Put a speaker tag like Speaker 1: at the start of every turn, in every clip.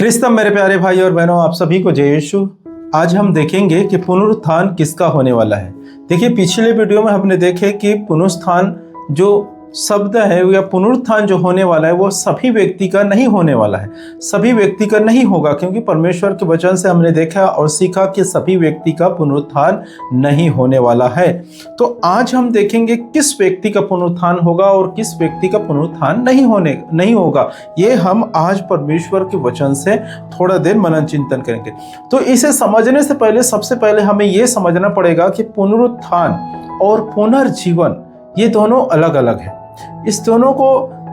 Speaker 1: क्रिस्तम मेरे प्यारे भाई और बहनों, आप सभी को जय यीशु। आज हम देखेंगे कि पुनरुत्थान किसका होने वाला है। देखिए, पिछले वीडियो में हमने देखे कि पुनरुत्थान जो शब्द है या पुनरुत्थान जो होने वाला है वो सभी व्यक्ति का नहीं होने वाला है, सभी व्यक्ति का नहीं होगा, क्योंकि परमेश्वर के वचन से हमने देखा और सीखा कि सभी व्यक्ति का पुनरुत्थान नहीं होने वाला है। तो आज हम देखेंगे किस व्यक्ति का पुनरुत्थान होगा और किस व्यक्ति का पुनरुत्थान नहीं होगा। ये हम आज परमेश्वर के वचन से थोड़ा देर मनन चिंतन करेंगे। तो इसे समझने से पहले सबसे पहले हमें ये समझना पड़ेगा कि पुनरुत्थान और पुनर्जीवन ये दोनों अलग अलग है। इस दोनों को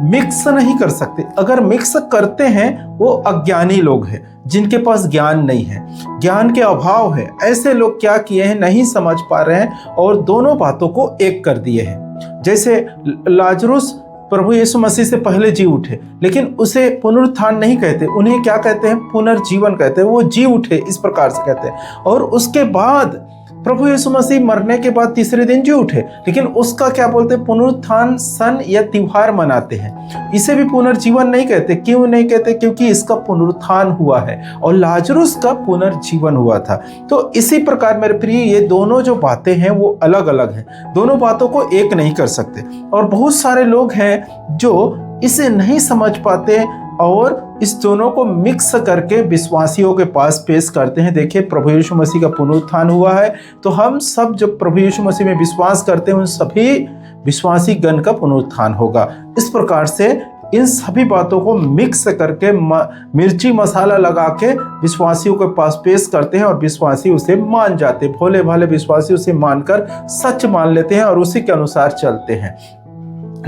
Speaker 1: मिक्स नहीं कर सकते। अगर मिक्स करते हैं वो अज्ञानी लोग हैं, जिनके पास ज्ञान नहीं है, ज्ञान के अभाव है। ऐसे लोग क्या किए हैं, नहीं समझ पा रहे हैं और दोनों बातों को एक कर दिए हैं। जैसे लाजरुस प्रभु यीशु मसीह से पहले जी उठे, लेकिन उसे पुनरुत्थान नहीं कहते, उन्हें क्या कहते हैं, पुनर्जीवन कहते हैं। वो जी उठे इस प्रकार से कहते हैं। और उसके बाद प्रभु यीशु मसीह मरने के बाद तीसरे दिन जी उठे, लेकिन उसका क्या बोलते हैं, पुनरुत्थान सन या त्योहार मनाते हैं। इसे भी पुनर्जीवन नहीं कहते। क्यों नहीं कहते? क्योंकि इसका पुनरुत्थान हुआ है और लाजरुस का पुनर्जीवन हुआ था। तो इसी प्रकार मेरे प्रिय, ये दोनों जो बातें हैं वो अलग अलग हैं, दोनों बातों को एक नहीं कर सकते। और बहुत सारे लोग हैं जो इसे नहीं समझ पाते और इस दोनों को मिक्स करके विश्वासियों के पास पेश करते हैं। देखिए, प्रभु यीशु मसीह का पुनरुत्थान हुआ है तो हम सब जो प्रभु यीशु मसीह में विश्वास करते हैं उन सभी विश्वासी गण का पुनरुत्थान होगा। इस प्रकार से इन सभी बातों को मिक्स करके मिर्ची मसाला लगा के विश्वासियों के पास पेश करते हैं और विश्वासी उसे मान जाते हैं। भोले भाले विश्वासी उसे मानकर सच मान लेते हैं और उसी के अनुसार चलते हैं।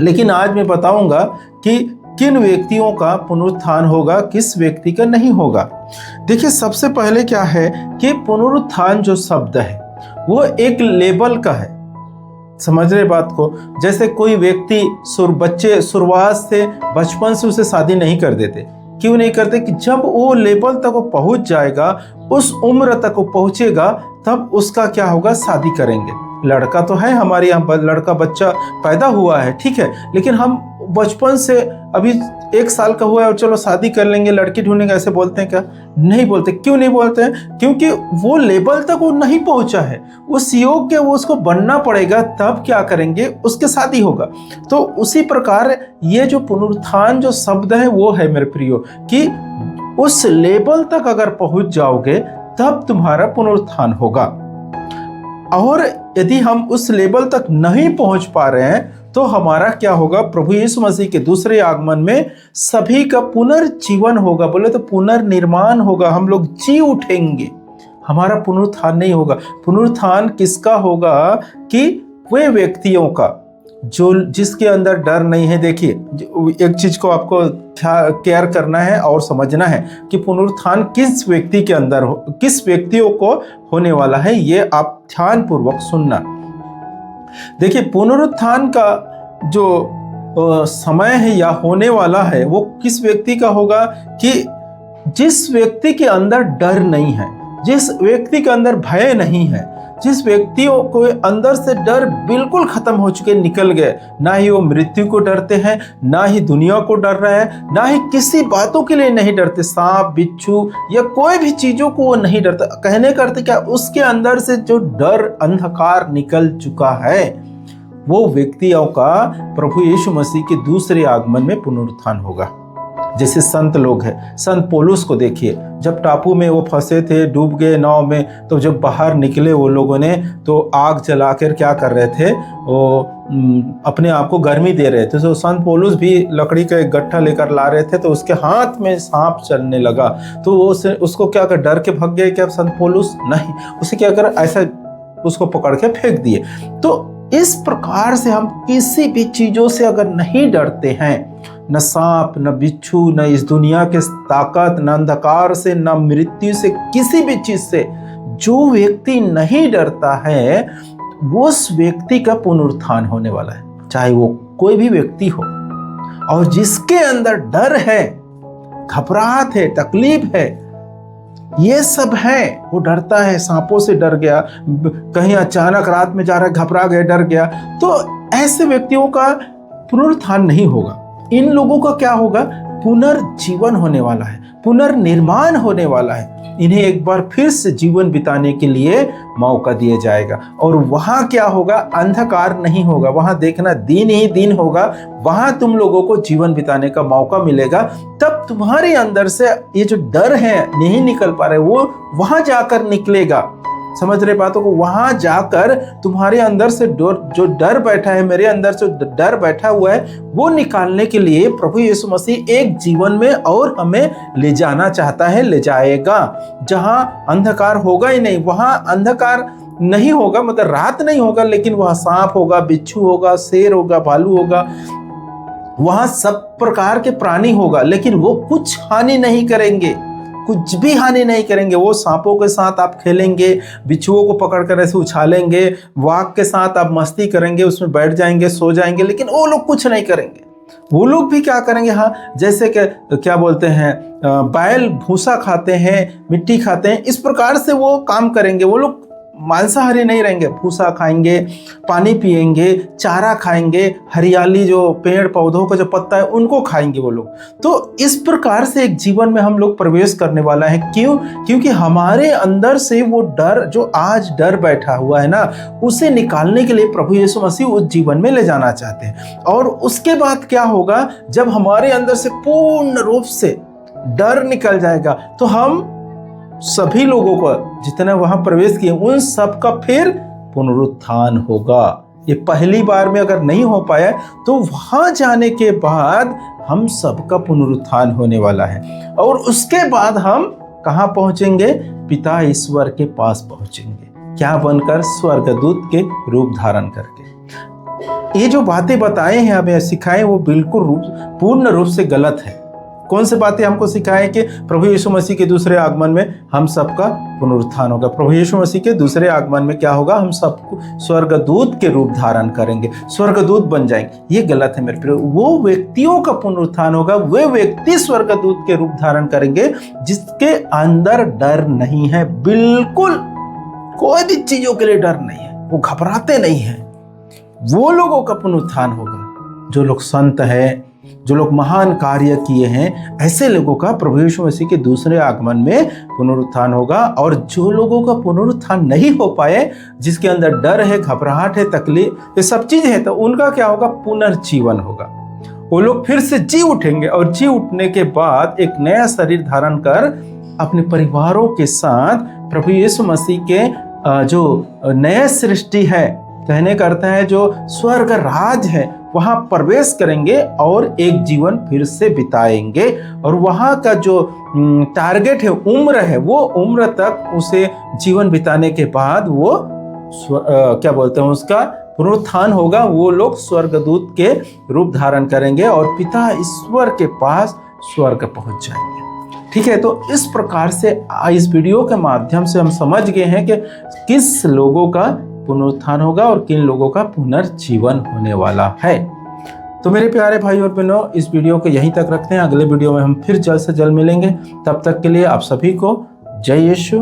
Speaker 1: लेकिन आज मैं बताऊंगा कि किन व्यक्तियों का पुनरुत्थान होगा, किस व्यक्ति का नहीं होगा। देखिए, सबसे पहले क्या है कि पुनरुत्थान जो शब्द है वो एक लेबल का है। समझ रहे बात को? जैसे कोई व्यक्ति शुरुआत से बचपन से उसे शादी नहीं कर देते। क्यों नहीं करते? कि जब वो लेवल तक वो पहुंच जाएगा, उस उम्र तक वो पहुंचेगा, तब उसका क्या होगा, शादी करेंगे। लड़का तो है हमारे यहाँ, लड़का बच्चा पैदा हुआ है, ठीक है, लेकिन हम बचपन से अभी 1 साल का हुआ है और चलो शादी कर लेंगे, लड़की ढूंढेंगे, ऐसे बोलते हैं क्या? नहीं बोलते। क्यों नहीं बोलते हैं? क्योंकि वो लेवल तक वो नहीं पहुंचा है, उस योग्य वो उसको बनना पड़ेगा, तब क्या करेंगे, उसके शादी होगा। तो उसी प्रकार ये जो पुनरुत्थान जो शब्द है वो है मेरे प्रियो, कि उस लेवल तक अगर पहुंच जाओगे तब तुम्हारा पुनरुत्थान होगा। और यदि हम उस लेवल तक नहीं पहुंच पा रहे हैं तो हमारा क्या होगा, प्रभु यीशु मसीह के दूसरे आगमन में सभी का पुनर्जीवन होगा। बोले तो पुनर्निर्माण होगा, हम लोग जी उठेंगे, हमारा पुनरुत्थान नहीं होगा। पुनरुत्थान किसका होगा? कि वे व्यक्तियों का जो जिसके अंदर डर नहीं है। देखिए, एक चीज को आपको केयर करना है और समझना है कि पुनरुत्थान किस व्यक्ति के अंदर किस व्यक्तियों को होने वाला है। ये आप ध्यान पूर्वक सुनना। देखिए, पुनरुत्थान का जो समय है या होने वाला है वो किस व्यक्ति का होगा? कि जिस व्यक्ति के अंदर डर नहीं है, जिस व्यक्ति के अंदर भय नहीं है, जिस व्यक्तियों को अंदर से डर बिल्कुल खत्म हो चुके, निकल गए। ना ही वो मृत्यु को डरते हैं, ना ही दुनिया को डर रहे हैं, ना ही किसी बातों के लिए नहीं डरते, सांप बिच्छू या कोई भी चीजों को वो नहीं डरते। कहने करते क्या, उसके अंदर से जो डर अंधकार निकल चुका है, वो व्यक्तियों का प्रभु यीशु मसीह के दूसरे आगमन में पुनरुत्थान होगा। जैसे संत लोग हैं, संत पौलुस को देखिए, जब टापू में वो फंसे थे, डूब गए नाव में, तो जब बाहर निकले वो लोगों ने तो आग जलाकर क्या कर रहे थे, वो अपने आप को गर्मी दे रहे थे। तो संत पौलुस भी लकड़ी का एक गट्ठा लेकर ला रहे थे, तो उसके हाथ में सांप चलने लगा। तो वो उसको क्या कर, डर के भाग गए क्या संत पौलुस? नहीं, उसे क्या कर, ऐसा उसको पकड़ के फेंक दिए। तो इस प्रकार से हम किसी भी चीजों से अगर नहीं डरते हैं, न सांप, न बिच्छू, न इस दुनिया के ताकत, न अंधकार से, न मृत्यु से, किसी भी चीज से जो व्यक्ति नहीं डरता है, उस व्यक्ति का पुनरुत्थान होने वाला है, चाहे वो कोई भी व्यक्ति हो। और जिसके अंदर डर है, घबराहट है, तकलीफ है, ये सब है, वो डरता है, सांपों से डर गया, कहीं अचानक रात में जा रहा है, घबरा गया, डर गया, तो ऐसे व्यक्तियों का पुनरुत्थान नहीं होगा। इन लोगों का क्या होगा, पुनर्जीवन होने वाला है। पुनर्निर्माण होने वाला है। इन्हें एक बार फिर से जीवन बिताने के लिए मौका दिया जाएगा। और वहाँ क्या होगा, अंधकार नहीं होगा, वहाँ देखना दिन ही दिन होगा। वहाँ तुम लोगों को जीवन बिताने का मौका मिलेगा। तब तुम्हारे अंदर से ये जो डर है नहीं निकल पा रहे, वो वहाँ जाकर निकलेगा। समझ रहे बातों को? वहां जाकर तुम्हारे अंदर से जो डर बैठा है, मेरे अंदर से डर बैठा हुआ है, वो निकालने के लिए प्रभु यीशु मसीह एक जीवन में और हमें ले जाना चाहता है, ले जाएगा। जहां अंधकार होगा ही नहीं, वहां अंधकार नहीं होगा, मतलब रात नहीं होगा, लेकिन वहां सांप होगा, बिच्छू होगा, शेर होगा, भालू होगा, वहां सब प्रकार के प्राणी होगा, लेकिन वो कुछ हानि नहीं करेंगे, कुछ भी हानि नहीं करेंगे। वो सांपों के साथ आप खेलेंगे, बिच्छुओं को पकड़कर ऐसे उछालेंगे, वाघ के साथ आप मस्ती करेंगे, उसमें बैठ जाएंगे, सो जाएंगे, लेकिन वो लोग कुछ नहीं करेंगे। वो लोग भी क्या करेंगे, हाँ, जैसे कि क्या बोलते हैं, बैल भूसा खाते हैं, मिट्टी खाते हैं, इस प्रकार से वो काम करेंगे। वो लोग मांसाहारी नहीं रहेंगे, भूसा खाएंगे, पानी पिएंगे, चारा खाएंगे, हरियाली जो पेड़ पौधों का जो पत्ता है उनको खाएंगे वो लोग। तो इस प्रकार से एक जीवन में हम लोग प्रवेश करने वाला है। क्यों? क्योंकि हमारे अंदर से वो डर, जो आज डर बैठा हुआ है ना, उसे निकालने के लिए प्रभु यीशु मसीह उस जीवन में ले जाना चाहते हैं। और उसके बाद क्या होगा, जब हमारे अंदर से पूर्ण रूप से डर निकल जाएगा, तो हम सभी लोगों को, जितने वहां प्रवेश किए, उन सब का फिर पुनरुत्थान होगा। ये पहली बार में अगर नहीं हो पाया, तो वहां जाने के बाद हम सबका पुनरुत्थान होने वाला है। और उसके बाद हम कहां पहुंचेंगे? पिता ईश्वर के पास पहुंचेंगे। क्या बनकर? स्वर्गदूत के रूप धारण करके। ये जो बातें बताए हैं, हमें सिखाए, वो बिल्कुल पूर्ण रूप से गलत है। कौन सी बातें हमको सिखाए कि प्रभु यीशु मसीह के दूसरे आगमन में हम सबका पुनरुत्थान होगा। प्रभु यीशु मसीह के दूसरे आगमन में क्या होगा, हम सबको स्वर्गदूत के रूप धारण करेंगे, स्वर्गदूत बन जाएंगे। ये गलत है मेरे प्रिय। वो व्यक्तियों का पुनरुत्थान होगा, वे व्यक्ति स्वर्गदूत के रूप धारण करेंगे जिसके अंदर डर नहीं है, बिल्कुल कोई भी चीजों के लिए डर नहीं है, वो घबराते नहीं है। वो लोगों का पुनरुत्थान होगा जो लोग संत है, जो लोग महान कार्य किए हैं, ऐसे लोगों का प्रभु यीशु मसीह के दूसरे आगमन में पुनरुत्थान होगा। और जो लोगों का पुनरुत्थान नहीं हो पाए, जिसके अंदर डर है, घबराहट है, तकलीफ, ये सब चीजें हैं, तो उनका क्या होगा? पुनर्जीवन होगा। वो लोग फिर से जी उठेंगे, और जी उठने के बाद एक नया शरीर धारण कर अपने परिवारों के साथ प्रभु यीशु मसीह के जो नया सृष्टि है, कहने का अर्थ है जो स्वर्ग राज है, वहां प्रवेश करेंगे और एक जीवन फिर से बिताएंगे। और वहां का जो टारगेट है, उम्र है, वो उम्र तक उसे जीवन बिताने के बाद वो क्या बोलते हैं, उसका पुनरुत्थान होगा। वो लोग स्वर्गदूत के रूप धारण करेंगे और पिता ईश्वर के पास स्वर्ग पहुंच जाएंगे। ठीक है, तो इस प्रकार से इस वीडियो के माध्यम से हम समझ गए हैं कि किस लोगों का पुनरुत्थान होगा और किन लोगों का पुनर्जीवन होने वाला है। तो मेरे प्यारे भाई और बहनों, इस वीडियो को यहीं तक रखते हैं। अगले वीडियो में हम फिर जल्द से जल्द मिलेंगे। तब तक के लिए आप सभी को जय यीशु